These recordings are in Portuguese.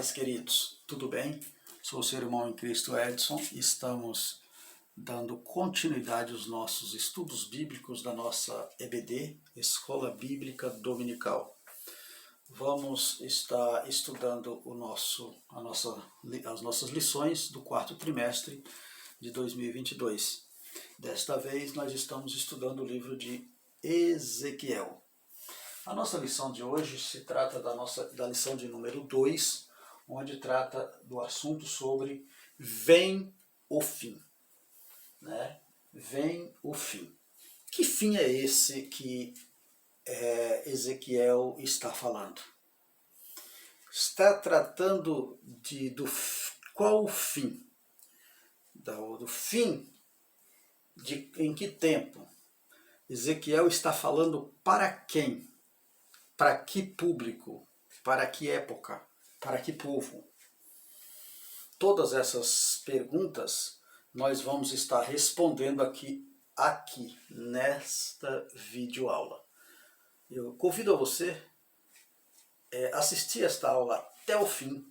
paz, queridos, tudo bem? Sou o seu irmão em Cristo Edson e estamos dando continuidade aos nossos estudos bíblicos da nossa EBD, Escola Bíblica Dominical. Vamos estar estudando as nossas lições do quarto trimestre de 2022. Desta vez nós estamos estudando o livro de Ezequiel. A nossa lição de hoje se trata da lição de número 2, onde trata do assunto sobre vem o fim. Né? Vem o fim. Que fim é esse que Ezequiel está falando? Está tratando qual o fim? Do fim em que tempo? Ezequiel está falando para quem? Para que público? Para que época? Para que povo? Todas essas perguntas nós vamos estar respondendo aqui nesta videoaula. Eu convido a você a assistir esta aula até o fim,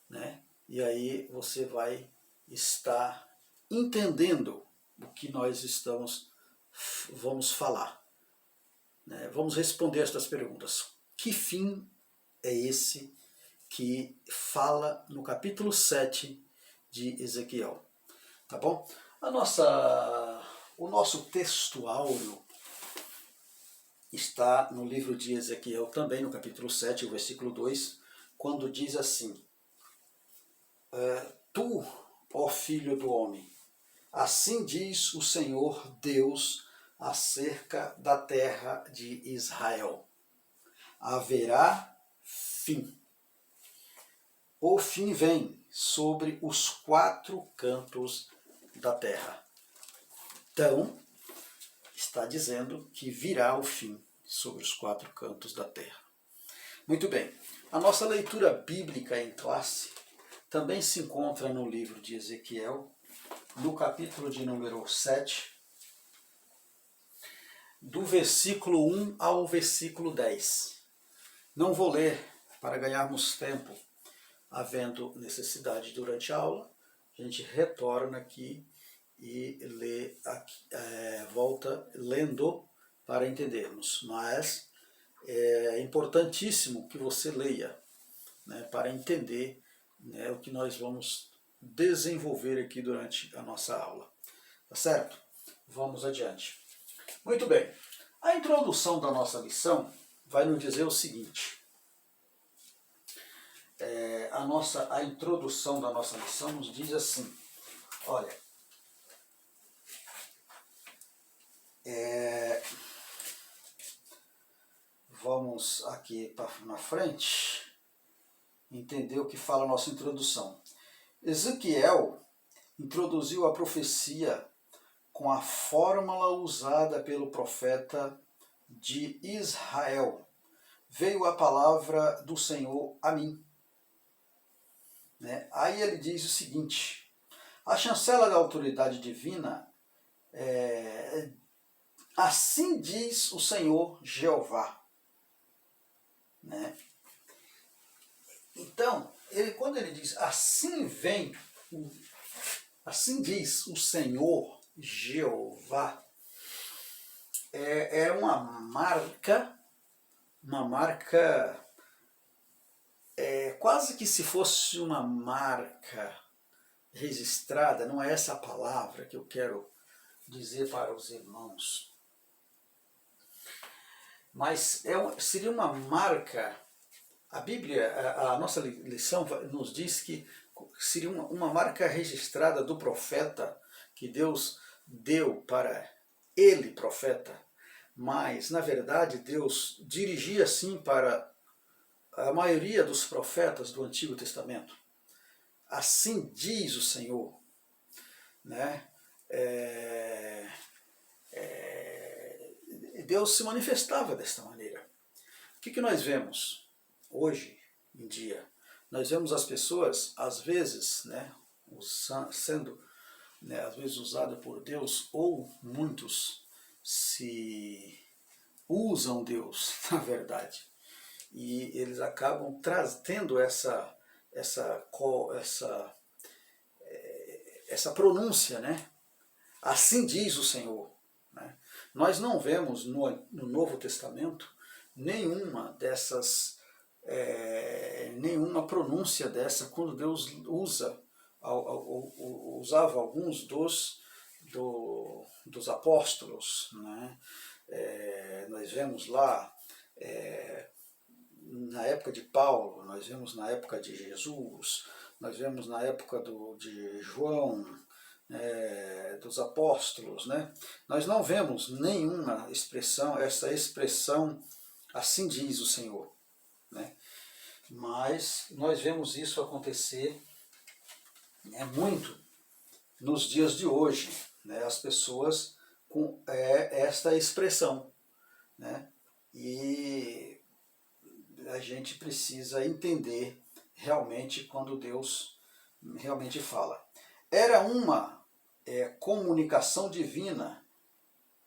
né? E aí você vai estar entendendo o que nós vamos falar. Vamos responder estas perguntas. Que fim é esse que fala no capítulo 7 de Ezequiel? Tá bom? O nosso texto áureo está no livro de Ezequiel, também no capítulo 7, o versículo 2, quando diz assim: Tu, ó filho do homem, assim diz o Senhor Deus acerca da terra de Israel: haverá fim. O fim vem sobre os 4 cantos da terra. Então, está dizendo que virá o fim sobre os 4 cantos da terra. Muito bem, a nossa leitura bíblica em classe também se encontra no livro de Ezequiel, no capítulo de número 7, do versículo 1 ao versículo 10. Não vou ler para ganharmos tempo, havendo necessidade durante a aula, a gente retorna aqui e volta lendo para entendermos. Mas é importantíssimo que você leia, né, para entender, né, o que nós vamos desenvolver aqui durante a nossa aula. Tá certo? Vamos adiante. Muito bem, a introdução da nossa lição vai nos dizer o seguinte. A introdução da nossa lição nos diz assim: olha, vamos aqui na frente entender o que fala a nossa introdução. Ezequiel introduziu a profecia com a fórmula usada pelo profeta de Israel. Veio a palavra do Senhor a mim. Aí ele diz o seguinte: a chancela da autoridade divina, assim diz o Senhor Jeová. Então, quando ele diz assim diz o Senhor Jeová, é uma marca quase que se fosse uma marca registrada. Não é essa a palavra que eu quero dizer para os irmãos, mas seria uma marca. A Bíblia, a nossa lição nos diz que seria uma marca registrada do profeta que Deus deu para ele, profeta, mas na verdade Deus dirigia assim para a maioria dos profetas do Antigo Testamento. Assim diz o Senhor. Deus se manifestava desta maneira. O que nós vemos hoje em dia? Nós vemos as pessoas, às vezes, sendo às vezes usada por Deus, ou muitos se usam Deus, na verdade, e eles acabam tendo essa pronúncia, né? Assim diz o Senhor. Né? Nós não vemos no Novo Testamento nenhuma nenhuma pronúncia dessa quando Deus usava alguns dos apóstolos. Né? Nós vemos lá na época de Paulo, nós vemos na época de Jesus, nós vemos na época de João, dos apóstolos, né? Nós não vemos nenhuma expressão, essa expressão, assim diz o Senhor, né? Mas nós vemos isso acontecer muito nos dias de hoje, né? As pessoas com esta expressão, né? E a gente precisa entender realmente quando Deus realmente fala. Era uma comunicação divina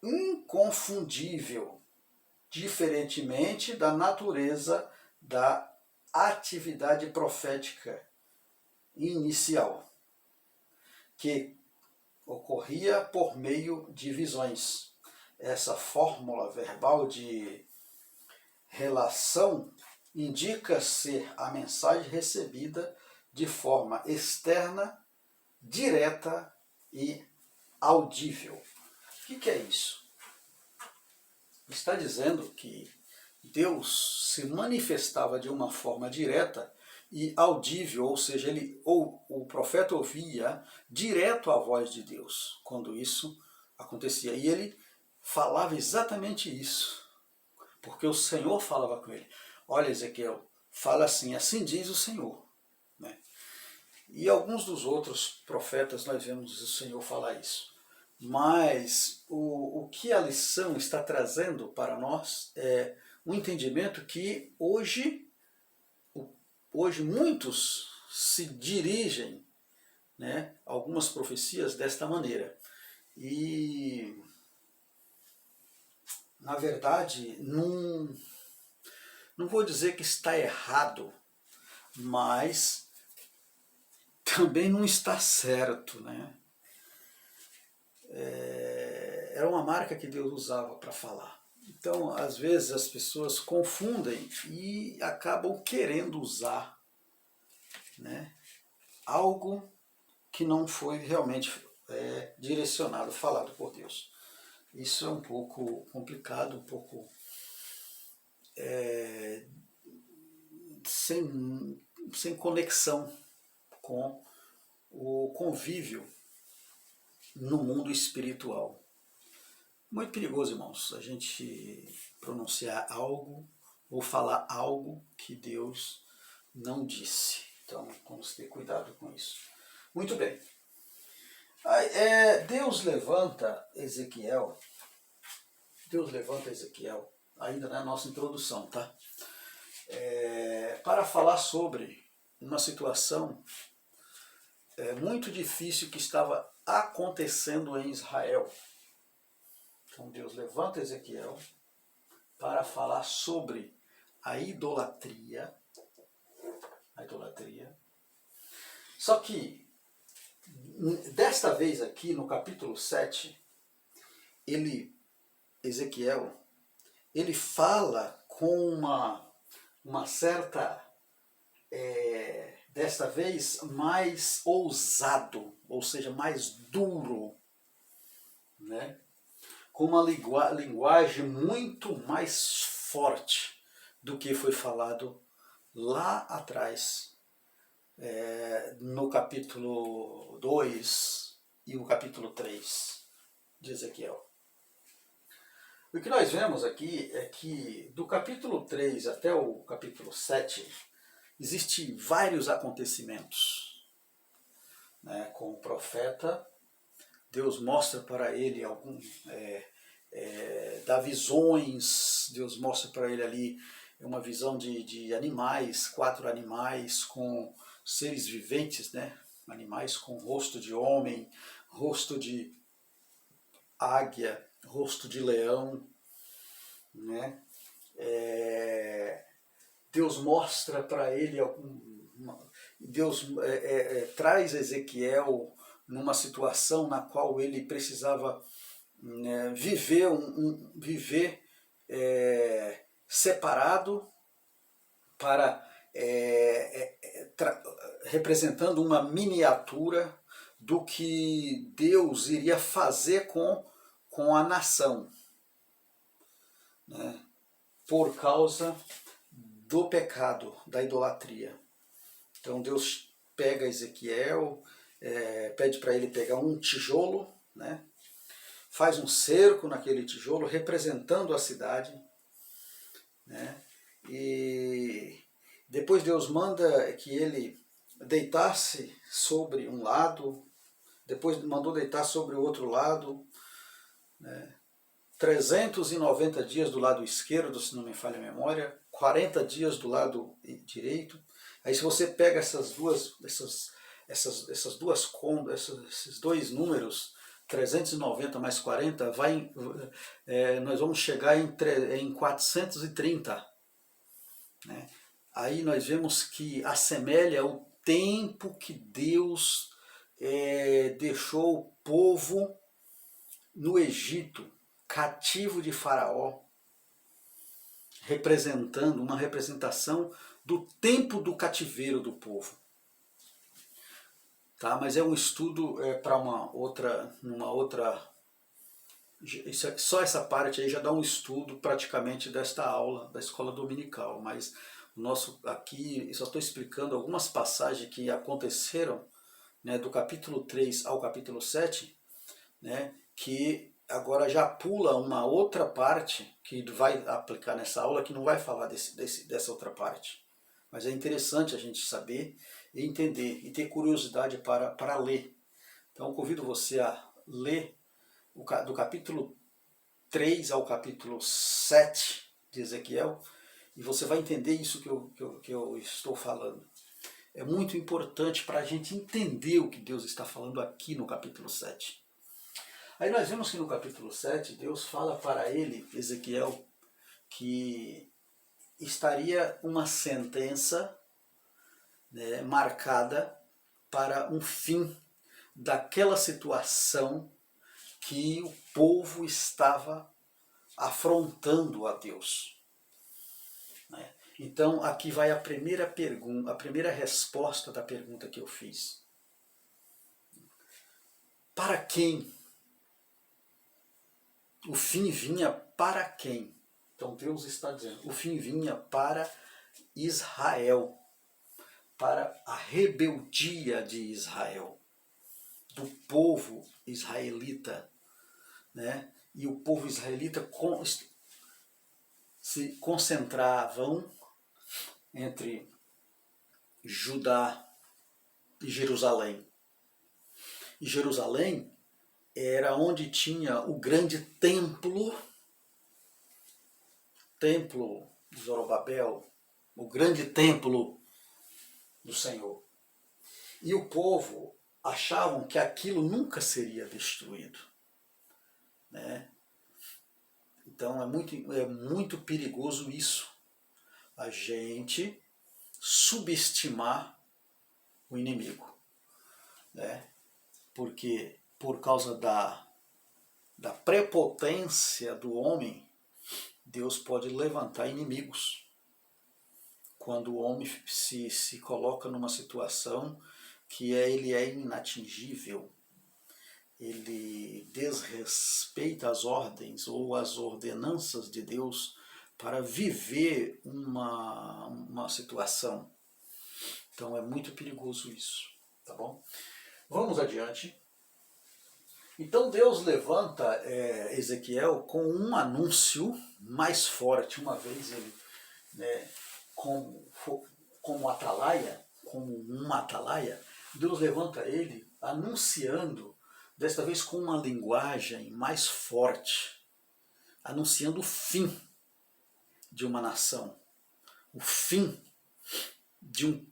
inconfundível, diferentemente da natureza da atividade profética inicial, que ocorria por meio de visões. Essa fórmula verbal de relação indica ser a mensagem recebida de forma externa, direta e audível. O que é isso? Está dizendo que Deus se manifestava de uma forma direta e audível, ou seja, o profeta ouvia direto a voz de Deus quando isso acontecia. E ele falava exatamente isso, porque o Senhor falava com ele. Olha, Ezequiel, fala assim, assim diz o Senhor. Né? E alguns dos outros profetas nós vemos o Senhor falar isso. Mas o que a lição está trazendo para nós é um entendimento que hoje muitos se dirigem, né, algumas profecias desta maneira. E, na verdade, não vou dizer que está errado, mas também não está certo, né? Era uma marca que Deus usava para falar. Então, às vezes, as pessoas confundem e acabam querendo usar, né, algo que não foi realmente direcionado, falado por Deus. Isso é um pouco complicado, um pouco sem conexão com o convívio no mundo espiritual. Muito perigoso, irmãos, a gente pronunciar algo ou falar algo que Deus não disse. Então, vamos ter cuidado com isso. Muito bem. Deus levanta Ezequiel, ainda na nossa introdução, tá? Para falar sobre uma situação muito difícil que estava acontecendo em Israel. Então Deus levanta Ezequiel para falar sobre a idolatria. Só que, desta vez aqui, no capítulo 7, Ezequiel, ele fala com uma certa, desta vez, mais ousado, ou seja, mais duro, né? Com uma linguagem muito mais forte do que foi falado lá atrás, no capítulo 2 e o capítulo 3 de Ezequiel. O que nós vemos aqui é que do capítulo 3 até o capítulo 7 existem vários acontecimentos, né, com o profeta. Deus mostra para ele dá visões, Deus mostra para ele ali uma visão de animais, 4 animais com seres viventes, né? Animais com rosto de homem, rosto de águia, rosto de leão, né? Deus mostra para ele, Deus traz Ezequiel numa situação na qual ele precisava viver separado, para representando uma miniatura do que Deus iria fazer com a nação, né, por causa do pecado, da idolatria. Então Deus pega Ezequiel, pede para ele pegar um tijolo, né, faz um cerco naquele tijolo representando a cidade, né, e depois Deus manda que ele deitasse sobre um lado, depois mandou deitar sobre o outro lado, né, 390 dias do lado esquerdo, se não me falha a memória, 40 dias do lado direito. Aí se você pega esses dois números, 390 mais 40, nós vamos chegar em 430. Né? Aí nós vemos que assemelha o tempo que Deus deixou o povo no Egito, cativo de Faraó, representando uma representação do tempo do cativeiro do povo. Tá? Mas é um estudo para uma outra. Só essa parte aí já dá um estudo praticamente desta aula da escola dominical, mas o nosso aqui, eu só estou explicando algumas passagens que aconteceram, né, do capítulo 3 ao capítulo 7, né, que agora já pula uma outra parte que vai aplicar nessa aula, que não vai falar dessa outra parte. Mas é interessante a gente saber e entender e ter curiosidade para ler. Então eu convido você a ler do capítulo 3 ao capítulo 7 de Ezequiel, e você vai entender isso que eu estou falando. É muito importante para a gente entender o que Deus está falando aqui no capítulo 7. Aí nós vemos que no capítulo 7, Deus fala para ele, Ezequiel, que estaria uma sentença, né, marcada para um fim daquela situação que o povo estava afrontando a Deus. Né? Então aqui vai a primeira pergunta, a primeira resposta da pergunta que eu fiz. Para quem? O fim vinha para quem? Então Deus está dizendo, o fim vinha para Israel, para a rebeldia de Israel, do povo israelita, né? E o povo israelita se concentravam entre Judá e Jerusalém. E Jerusalém era onde tinha o grande templo de Zorobabel, o grande templo do Senhor. E o povo achavam que aquilo nunca seria destruído. Né? Então é muito perigoso isso, a gente subestimar o inimigo, né? Porque por causa da prepotência do homem, Deus pode levantar inimigos. Quando o homem se coloca numa situação que ele é inatingível, ele desrespeita as ordens ou as ordenanças de Deus para viver uma situação. Então é muito perigoso isso, tá bom? Vamos adiante. Então Deus levanta Ezequiel com um anúncio mais forte. Uma vez ele, né, como uma atalaia, Deus levanta ele anunciando, desta vez com uma linguagem mais forte, anunciando o fim de uma nação, o fim de um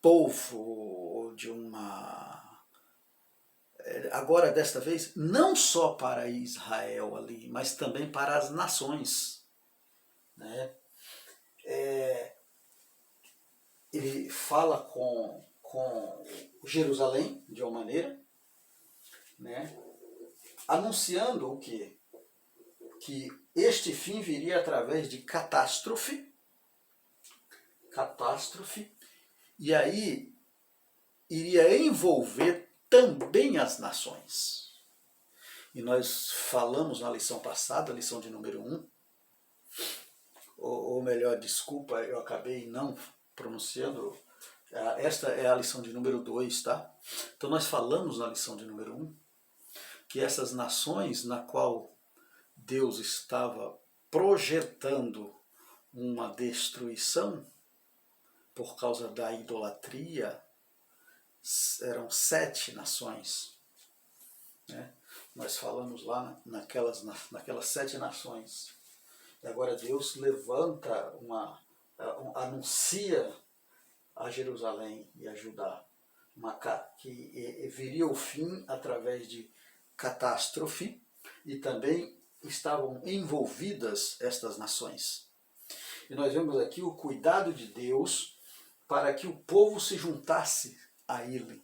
povo, de uma... Agora, desta vez, não só para Israel ali, mas também para as nações. Né? fala com Jerusalém de uma maneira, né, anunciando o quê? Que este fim viria através de catástrofe, e aí iria envolver também as nações. E nós falamos na lição passada, lição de número 1, ou melhor, desculpa, eu acabei não pronunciando, esta é a lição de número 2, tá? Então nós falamos na lição de número 1 que essas nações na qual Deus estava projetando uma destruição por causa da idolatria, eram 7 nações, né? Nós falamos lá naquelas 7 nações. E agora Deus levanta anuncia a Jerusalém e a Judá que viria o fim através de catástrofe, e também estavam envolvidas estas nações. E nós vemos aqui o cuidado de Deus para que o povo se juntasse a ele.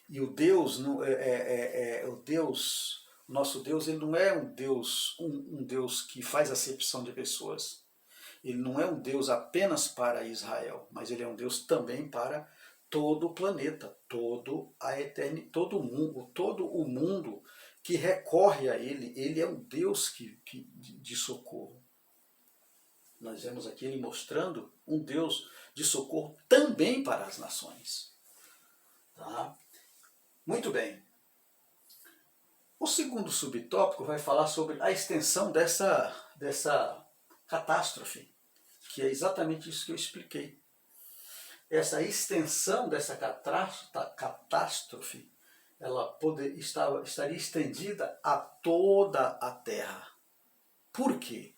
E o Deus, nosso Deus, ele não é um Deus que faz acepção de pessoas. Ele não é um Deus apenas para Israel, mas ele é um Deus também para todo o planeta, todo o mundo que recorre a ele. Ele é um Deus de socorro. Nós vemos aqui ele mostrando um Deus de socorro também para as nações. Tá? Muito bem. O segundo subtópico vai falar sobre a extensão dessa catástrofe, que é exatamente isso que eu expliquei. Essa extensão dessa catástrofe, ela estaria estendida a toda a terra. Por quê?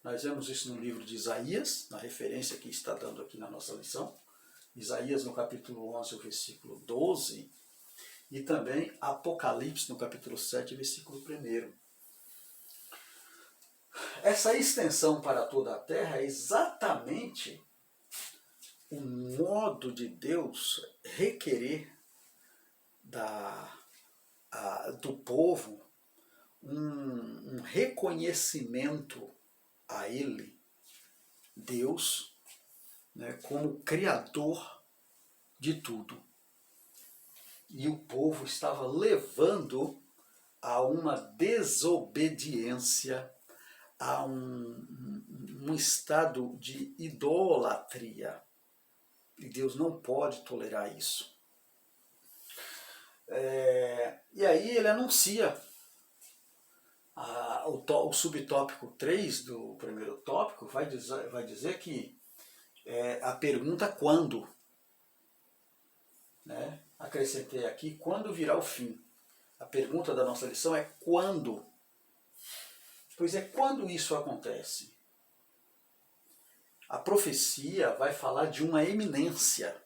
Nós vemos isso no livro de Isaías, na referência que está dando aqui na nossa lição. Isaías no capítulo 11, o versículo 12, e também Apocalipse no capítulo 7, versículo 1. Essa extensão para toda a terra é exatamente o modo de Deus requerer do povo um reconhecimento a Ele, Deus, né, como Criador de tudo. E o povo estava levando a uma desobediência, a um estado de idolatria. E Deus não pode tolerar isso. E aí ele anuncia o subtópico 3 do primeiro tópico, vai dizer que a pergunta quando, né? Acrescentei aqui, quando virá o fim? A pergunta da nossa lição é quando? Pois é, quando isso acontece? A profecia vai falar de uma eminência.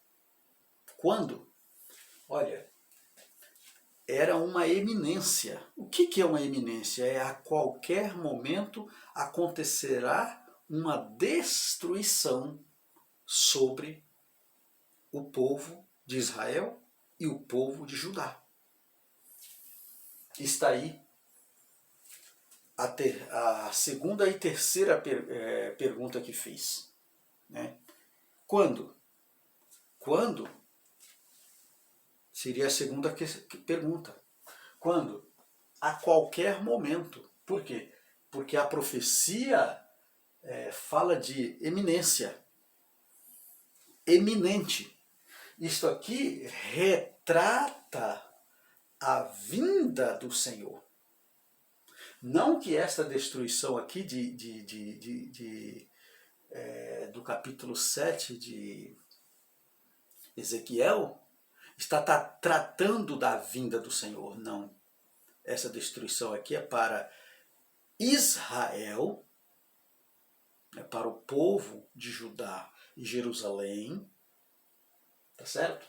Quando? Olha, era uma eminência. O que é uma eminência? É a qualquer momento acontecerá uma destruição sobre o povo de Israel e o povo de Judá. Está aí a segunda e terceira pergunta que fiz. Né? Quando? Quando? Seria a segunda pergunta. Quando? A qualquer momento. Por quê? Porque a profecia fala de eminência. Eminente. Isto aqui retrata a vinda do Senhor. Não que esta destruição aqui do capítulo 7 de Ezequiel está tratando da vinda do Senhor. Não. Essa destruição aqui é para Israel, para o povo de Judá e Jerusalém. Tá certo?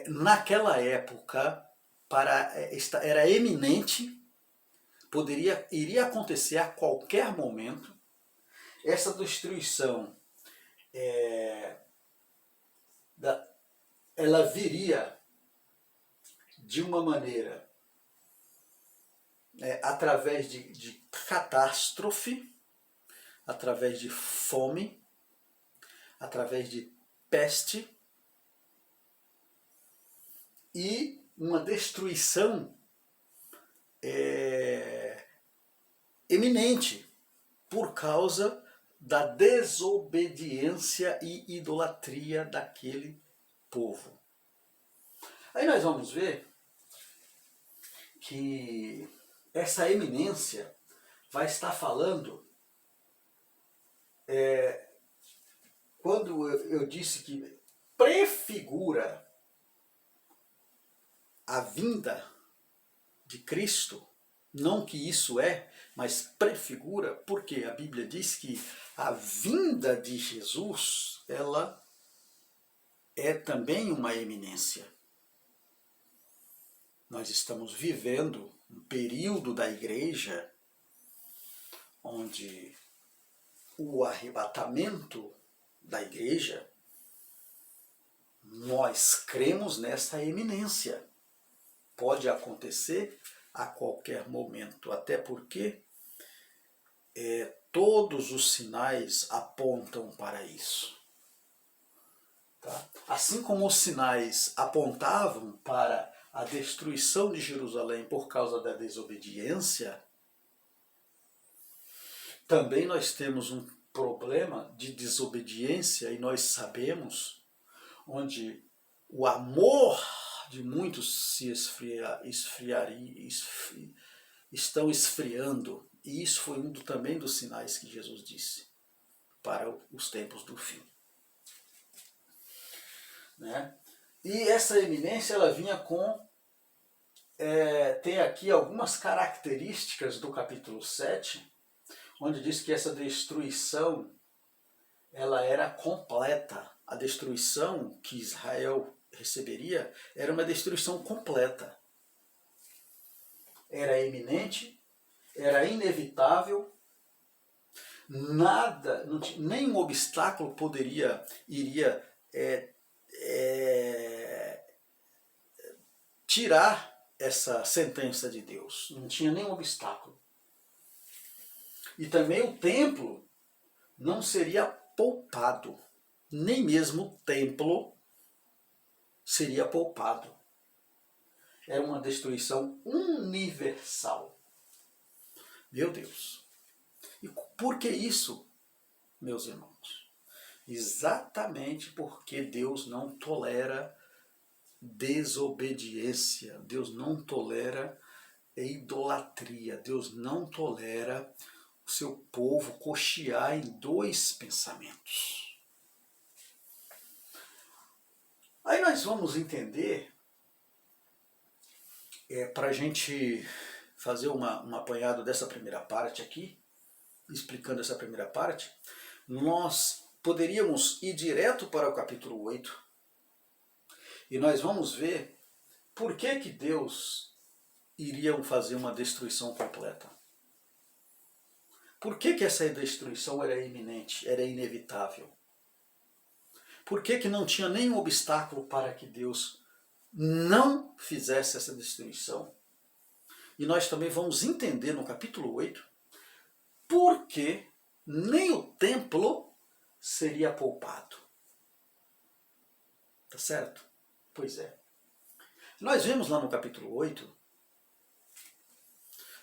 Naquela época, era eminente, iria acontecer a qualquer momento, essa destruição ela viria de uma maneira através de catástrofe, através de fome, através de peste e uma destruição eminente por causa da desobediência e idolatria daquele povo. Aí nós vamos ver que essa eminência vai estar falando, quando eu disse que prefigura a vinda de Cristo, não que isso mas prefigura, porque a Bíblia diz que a vinda de Jesus, ela é também uma eminência. Nós estamos vivendo um período da igreja onde o arrebatamento da igreja, nós cremos nessa eminência. Pode acontecer a qualquer momento, até porque todos os sinais apontam para isso. Tá? Assim como os sinais apontavam para a destruição de Jerusalém por causa da desobediência, também nós temos um problema de desobediência, e nós sabemos, onde o amor de muitos se estão esfriando, e isso foi também dos sinais que Jesus disse para os tempos do fim. Né? E essa eminência ela vinha com, tem aqui algumas características do capítulo 7, onde diz que essa destruição ela era completa. A destruição que Israel receberia era uma destruição completa. Era iminente, era inevitável, nada, nenhum obstáculo iria tirar essa sentença de Deus. Não tinha nenhum obstáculo. E também o templo não seria poupado. Nem mesmo o templo seria poupado. Era uma destruição universal. Meu Deus. E por que isso, meus irmãos? Exatamente porque Deus não tolera desobediência. Deus não tolera idolatria. Deus não tolera o seu povo cochear em dois pensamentos. Aí nós vamos entender, para a gente fazer um apanhado dessa primeira parte aqui, explicando essa primeira parte, nós poderíamos ir direto para o capítulo 8 e nós vamos ver por que Deus iria fazer uma destruição completa. Por que essa destruição era iminente, era inevitável? Por que não tinha nenhum obstáculo para que Deus não fizesse essa destruição? E nós também vamos entender no capítulo 8 por que nem o templo seria poupado. Tá certo? Pois é. Nós vemos lá no capítulo 8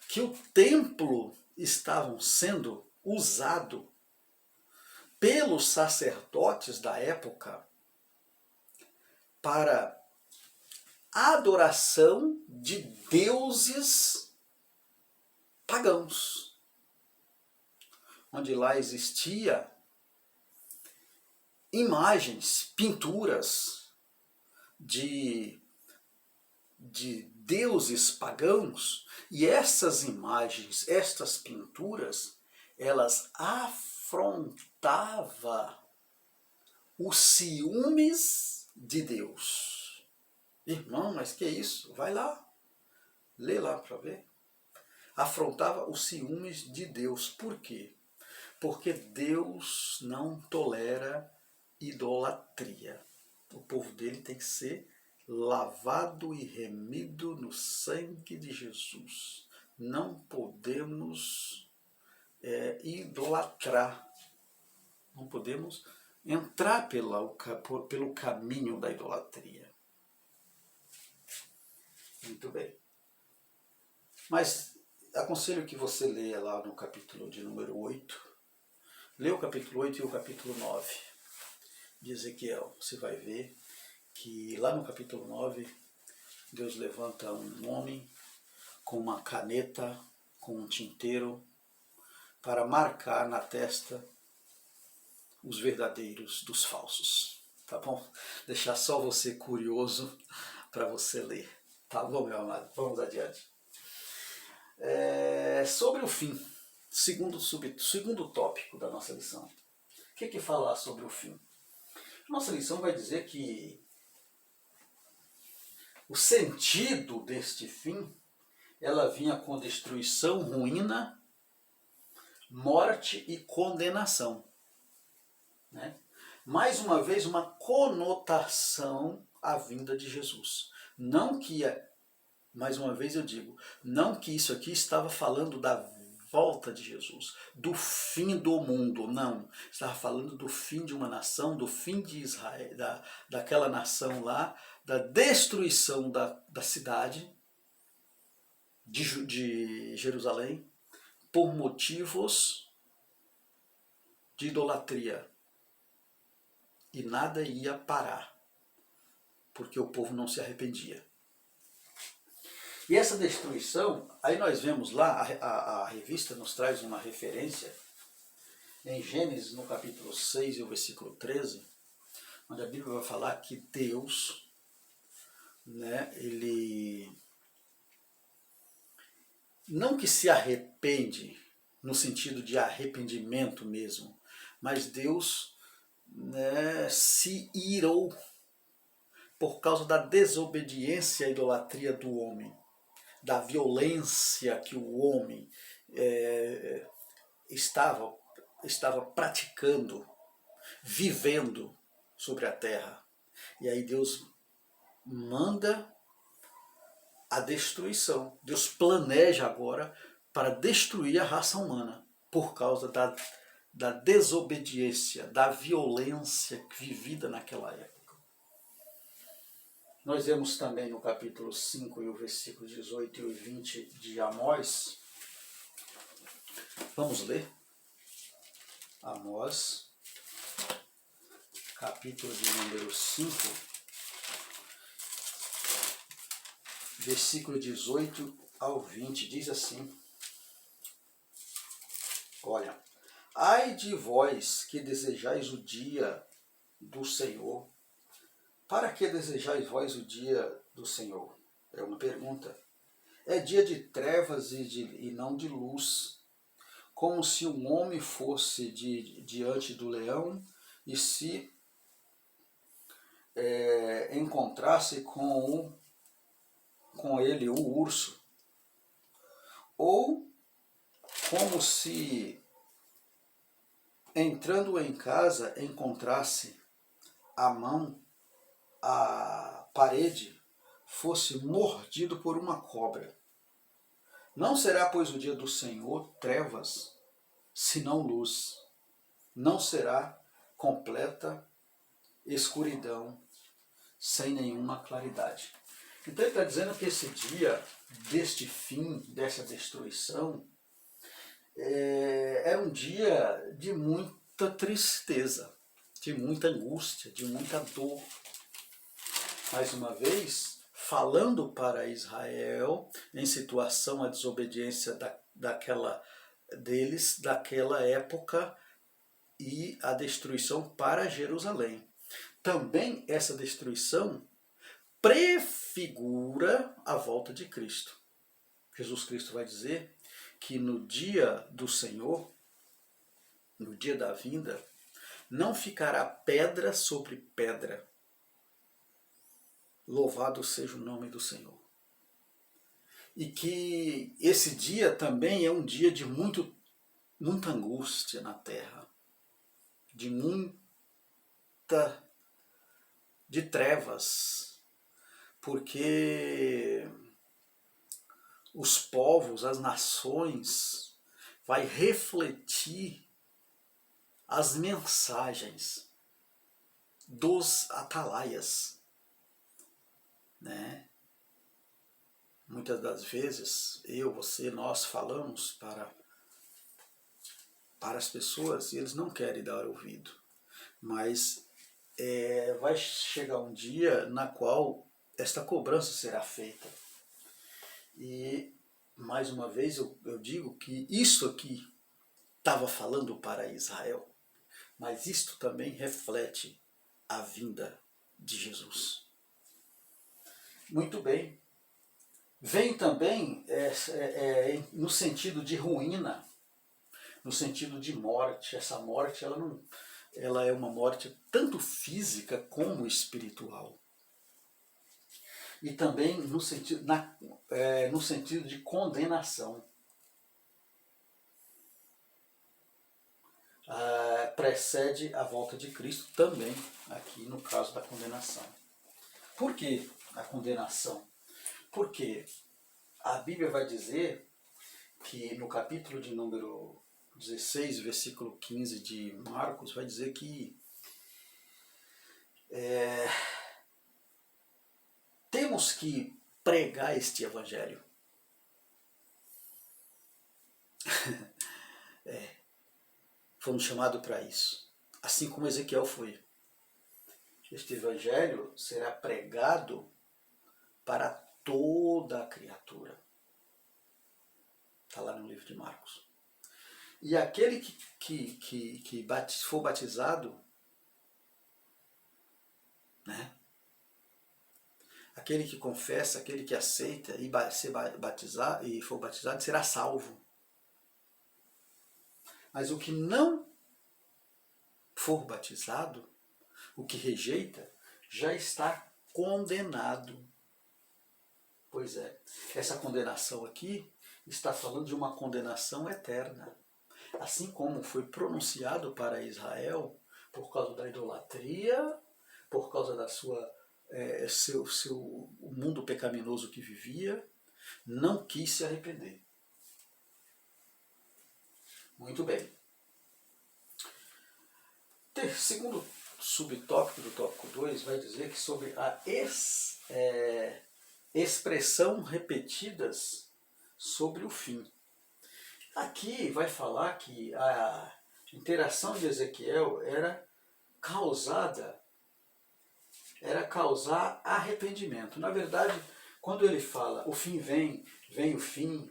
que o templo estava sendo usado pelos sacerdotes da época para adoração de deuses pagãos, onde lá existia imagens, pinturas de deuses pagãos, e essas imagens, estas pinturas, elas afrontavam os ciúmes de Deus. Irmão, mas que é isso? Vai lá, lê lá para ver. Afrontava os ciúmes de Deus. Por quê? Porque Deus não tolera idolatria. O povo dele tem que ser lavado e remido no sangue de Jesus. Não podemos idolatrar. Não podemos entrar pelo caminho da idolatria. Muito bem. Mas aconselho que você leia lá no capítulo de número 8. Lê o capítulo 8 e o capítulo 9 de Ezequiel. Você vai ver que lá no capítulo 9, Deus levanta um homem com uma caneta, com um tinteiro, para marcar na testa os verdadeiros dos falsos. Tá bom? Deixar só você curioso para você ler. Tá bom, meu amado? Vamos adiante. Sobre o fim, segundo tópico da nossa lição. O que falar sobre o fim? Nossa lição vai dizer que o sentido deste fim, ela vinha com destruição, ruína, morte e condenação. Né? Mais uma vez, uma conotação à vinda de Jesus. Não que, mais uma vez eu digo, não que isso aqui estava falando da volta de Jesus, do fim do mundo, não. Estava falando do fim de uma nação, do fim de Israel, daquela nação lá, da destruição da cidade de Jerusalém, por motivos de idolatria. E nada ia parar, porque o povo não se arrependia. E essa destruição, aí nós vemos lá, a revista nos traz uma referência, em Gênesis, no capítulo 6 e o versículo 13, onde a Bíblia vai falar que Deus, né, ele não que se arrepende, no sentido de arrependimento mesmo, mas Deus, né, se irou por causa da desobediência à idolatria do homem, da violência que o homem estava praticando, vivendo sobre a terra. E aí Deus manda a destruição. Deus planeja agora para destruir a raça humana por causa da desobediência, da violência vivida naquela época. Nós vemos também no capítulo 5 e o versículo 18 e 20 de Amós. Vamos ler? Amós, capítulo de número 5, versículo 18 ao 20, diz assim: Olha, ai de vós que desejais o dia do Senhor. Para que desejais vós o dia do Senhor? É uma pergunta. É dia de trevas e não de luz, como se um homem fosse diante do leão e se encontrasse com ele o urso, ou como se entrando em casa encontrasse a parede fosse mordido por uma cobra. Não será, pois, o dia do Senhor trevas, senão luz. Não será completa escuridão, sem nenhuma claridade. Então ele está dizendo que esse dia deste fim, dessa destruição, era um dia de muita tristeza, de muita angústia, de muita dor. Mais uma vez, falando para Israel em situação à desobediência daquela época e a destruição para Jerusalém. Também essa destruição prefigura a volta de Cristo. Jesus Cristo vai dizer que no dia do Senhor, no dia da vinda, não ficará pedra sobre pedra. Louvado seja o nome do Senhor. E que esse dia também é um dia de muito muita angústia na terra, de trevas, porque os povos, as nações, vai refletir as mensagens dos atalaias, né? Muitas das vezes, eu, você, nós falamos para as pessoas e eles não querem dar ouvido, mas vai chegar um dia na qual esta cobrança será feita. E, mais uma vez, eu digo que isso aqui estava falando para Israel, mas isto também reflete a vinda de Jesus. Muito bem. Vem também no sentido de ruína, no sentido de morte. Essa morte ela é uma morte tanto física como espiritual. E também no sentido de condenação. Precede a volta de Cristo também, aqui no caso da condenação. Por que a condenação? Porque a Bíblia vai dizer que no capítulo de número 16, versículo 15 de Marcos, vai dizer que temos que pregar este evangelho. Fomos chamados para isso, assim como Ezequiel foi. Este evangelho será pregado para toda a criatura. Está lá no livro de Marcos. E aquele que for batizado, né? Aquele que confessa, aquele que aceita e for batizado, será salvo. Mas o que não for batizado, o que rejeita, já está condenado. Pois é, essa condenação aqui está falando de uma condenação eterna. Assim como foi pronunciado para Israel por causa da idolatria, por causa da o mundo pecaminoso que vivia, não quis se arrepender. Muito bem. Segundo subtópico do tópico 2 vai dizer que sobre a expressão repetidas sobre o fim. Aqui vai falar que a interação de Ezequiel era causar arrependimento. Na verdade, quando ele fala o fim vem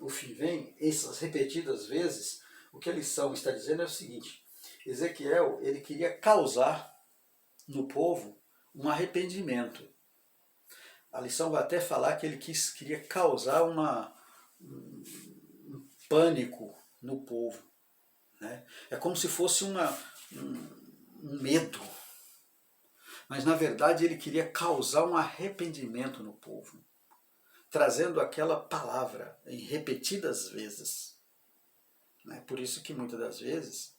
o fim vem, essas repetidas vezes, o que a lição está dizendo é o seguinte: Ezequiel, ele queria causar no povo um arrependimento. A lição vai até falar que ele queria causar um pânico no povo, né? É como se fosse um medo. Mas na verdade ele queria causar um arrependimento no povo, trazendo aquela palavra em repetidas vezes. Por isso que muitas das vezes